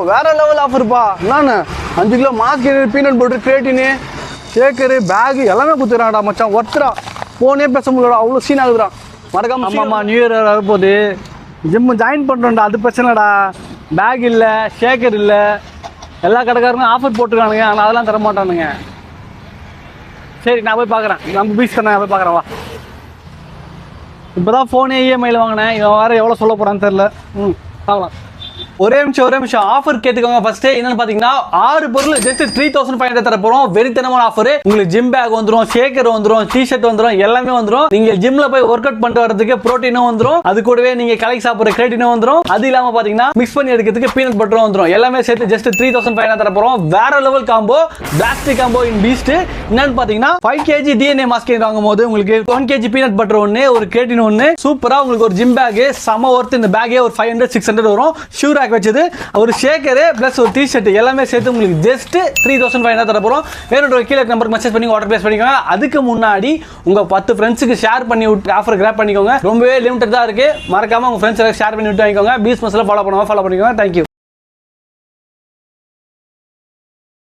வேற லெவல் ஆஃபர்ப்பா. என்னன்னு 5 கிலோ மாஸ்க், பீனட் பட்டர், கிரேட்டினு, ஷேக்கரு, பேகு எல்லாமே கொடுத்துறாடா மச்சான். ஒருத்தரா ஃபோனே பேச முடியலடா, அவ்வளோ சீன் ஆகுதுடா. மறக்காம ஆமாம்மா நியூ இயர் வரப்போகுது, ஜிம்மு ஜாயின் பண்ணுறோம்டா, அது பிரச்சனைடா. பேக் இல்லை, ஷேக்கர் இல்லை, எல்லா கடைக்காரங்களும் ஆஃபர் போட்டுருக்கானுங்க, ஆனால் அதெல்லாம் தர மாட்டானுங்க. சரி நான் போய் பார்க்குறேன், நம்ம பீச் தானே போய் பார்க்குறேன் வா. இப்போ தான் ஃபோனே இஎம்ஐயில் வாங்கினேன், இவன் வேறு எவ்வளோ சொல்ல போகிறான்னு தெரில. பார்க்கலாம். ஒரே நிமிஷம் ஆஃபர் கேட்டுக்கோங்க. ஃபர்ஸ்ட் என்னன்னு பாத்தீங்கன்னா 6 பொருள் ஜஸ்ட் 3500 தர போறோம். வெறித்தனமான ஆஃபர். உங்களுக்கு ஜிம் பேக் வந்துரும், ஷேக்கர் வந்துரும், டி-ஷர்ட் வந்துரும், எல்லாமே வந்துரும். நீங்க ஜிம்ல போய் ஒர்க் அவுட் பண்ணிட்டு வரதுக்கு புரோட்டீனும் வந்துரும், அது கூடவே நீங்க கலக்கி சாப்பிடுற கிரேட்டினும் வந்துரும். அது இல்லாம பாத்தீங்கன்னா மிக்ஸ் பண்ணி எடுக்கிறதுக்கு பீனட் பட்டரும் வந்துரும். எல்லாமே சேர்த்து ஜஸ்ட் 3500 தர போறோம். வேற லெவல் காம்போ, பிளாஸ்டிக் காம்போ இன் பீஸ்ட். என்னன்னு பாத்தீங்கன்னா 5 kg DNA மாஸ்க் வாங்கும் போது உங்களுக்கு 1 kg பீனட் பட்டர் ஒன்னு, ஒரு கிரேட்டின் ஒன்னு, சூப்பரா உங்களுக்கு ஒரு ஜிம் பேக் சம ஒர்த். இந்த பேக்கே ஒரு 500-600 வரும். ஷூ ரேக் வச்சது, ஒரு ஷேக்கரு பிளஸ் ஒரு டி-ஷர்ட் எல்லாமே சேர்த்து உங்களுக்கு ஜஸ்ட் 3500 தர போறோம். வேற கீழே நம்பருக்கு மெசேஜ் பண்ணி ஆர்டர் பிளேஸ் பண்ணிக்கோங்க. அதுக்கு முன்னாடி உங்க 10 ஃப்ரெண்ட்ஸுக்கு ஷேர் பண்ணி விட்டு ஆஃபர் கிராப் பண்ணிக்கோங்க. ரொம்பவே லிமிட்டட் தான் இருக்கு. மறக்காம உங்க ஃப்ரெண்ட்ஸ் ஷேர் பண்ணி விட்டு வாங்கிக்கோங்க. பீஸ் மசாலா ஃபாலோ பண்ணிக்கோங்க. தேங்க்யூ.